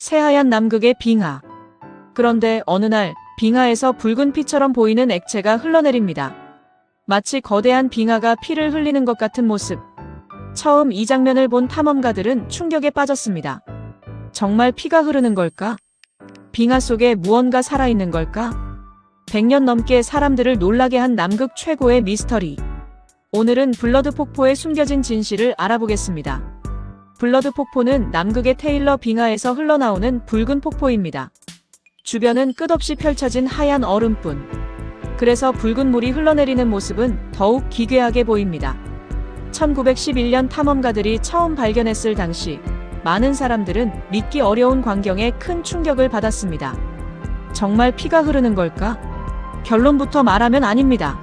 새하얀 남극의 빙하. 그런데 어느 날 빙하에서 붉은 피처럼 보이는 액체가 흘러내립니다. 마치 거대한 빙하가 피를 흘리는 것 같은 모습. 처음 이 장면을 본 탐험가들은 충격에 빠졌습니다. 정말 피가 흐르는 걸까? 빙하 속에 무언가 살아있는 걸까? 100년 넘게 사람들을 놀라게 한 남극 최고의 미스터리. 오늘은 블러드 폭포에 숨겨진 진실을 알아보겠습니다. 블러드 폭포는 남극의 테일러 빙하에서 흘러나오는 붉은 폭포입니다. 주변은 끝없이 펼쳐진 하얀 얼음뿐. 그래서 붉은 물이 흘러내리는 모습은 더욱 기괴하게 보입니다. 1911년 탐험가들이 처음 발견했을 당시 많은 사람들은 믿기 어려운 광경에 큰 충격을 받았습니다. 정말 피가 흐르는 걸까? 결론부터 말하면 아닙니다.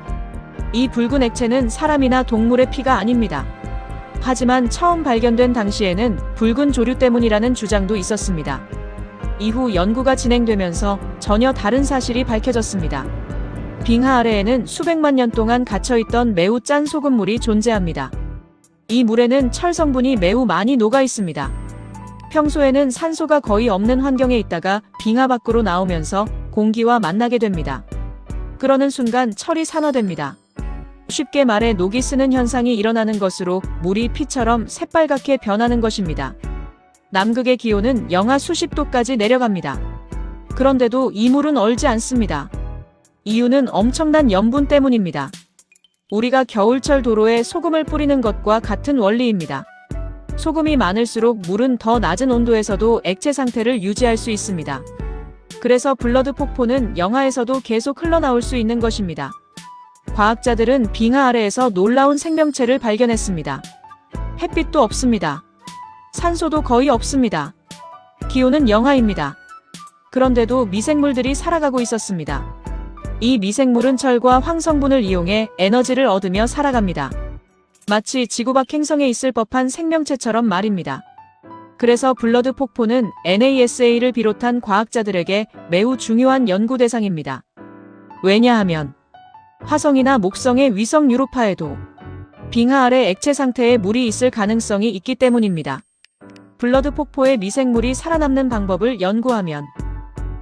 이 붉은 액체는 사람이나 동물의 피가 아닙니다. 하지만 처음 발견된 당시에는 붉은 조류 때문이라는 주장도 있었습니다. 이후 연구가 진행되면서 전혀 다른 사실이 밝혀졌습니다. 빙하 아래에는 수백만 년 동안 갇혀있던 매우 짠 소금물이 존재합니다. 이 물에는 철 성분이 매우 많이 녹아 있습니다. 평소에는 산소가 거의 없는 환경에 있다가 빙하 밖으로 나오면서 공기와 만나게 됩니다. 그러는 순간 철이 산화됩니다. 쉽게 말해 녹이 쓰는 현상이 일어나는 것으로 물이 피처럼 새빨갛게 변하는 것입니다. 남극의 기온은 영하 수십 도까지 내려갑니다. 그런데도 이 물은 얼지 않습니다. 이유는 엄청난 염분 때문입니다. 우리가 겨울철 도로에 소금을 뿌리는 것과 같은 원리입니다. 소금이 많을수록 물은 더 낮은 온도에서도 액체 상태를 유지할 수 있습니다. 그래서 블러드 폭포는 영하에서도 계속 흘러나올 수 있는 것입니다. 과학자들은 빙하 아래에서 놀라운 생명체를 발견했습니다. 햇빛도 없습니다. 산소도 거의 없습니다. 기온은 영하입니다. 그런데도 미생물들이 살아가고 있었습니다. 이 미생물은 철과 황성분을 이용해 에너지를 얻으며 살아갑니다. 마치 지구 밖 행성에 있을 법한 생명체처럼 말입니다. 그래서 블러드 폭포는 NASA를 비롯한 과학자들에게 매우 중요한 연구 대상입니다. 왜냐하면 화성이나 목성의 위성 유로파에도 빙하 아래 액체 상태의 물이 있을 가능성이 있기 때문입니다. 블러드 폭포의 미생물이 살아남는 방법을 연구하면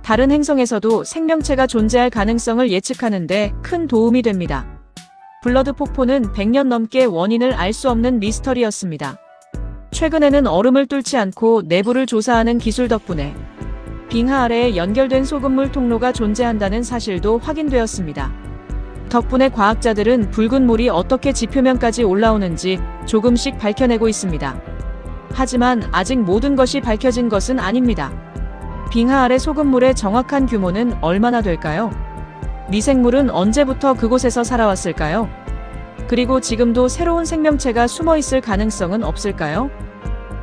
다른 행성에서도 생명체가 존재할 가능성을 예측하는 데 큰 도움이 됩니다. 블러드 폭포는 100년 넘게 원인을 알 수 없는 미스터리였습니다. 최근에는 얼음을 뚫지 않고 내부를 조사하는 기술 덕분에 빙하 아래에 연결된 소금물 통로가 존재한다는 사실도 확인되었습니다. 덕분에 과학자들은 붉은 물이 어떻게 지표면까지 올라오는지 조금씩 밝혀내고 있습니다. 하지만 아직 모든 것이 밝혀진 것은 아닙니다. 빙하 아래 소금물의 정확한 규모는 얼마나 될까요? 미생물은 언제부터 그곳에서 살아왔을까요? 그리고 지금도 새로운 생명체가 숨어 있을 가능성은 없을까요?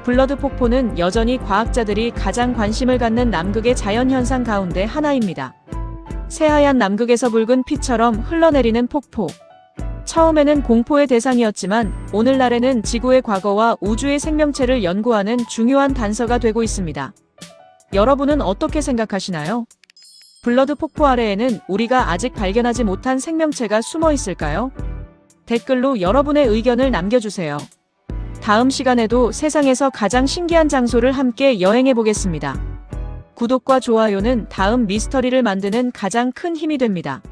블러드 폭포는 여전히 과학자들이 가장 관심을 갖는 남극의 자연현상 가운데 하나입니다. 새하얀 남극에서 붉은 피처럼 흘러내리는 폭포. 처음에는 공포의 대상이었지만 오늘날에는 지구의 과거와 우주의 생명체를 연구하는 중요한 단서가 되고 있습니다. 여러분은 어떻게 생각하시나요? 블러드 폭포 아래에는 우리가 아직 발견하지 못한 생명체가 숨어 있을까요? 댓글로 여러분의 의견을 남겨주세요. 다음 시간에도 세상에서 가장 신기한 장소를 함께 여행해 보겠습니다. 구독과 좋아요는 다음 미스터리를 만드는 가장 큰 힘이 됩니다.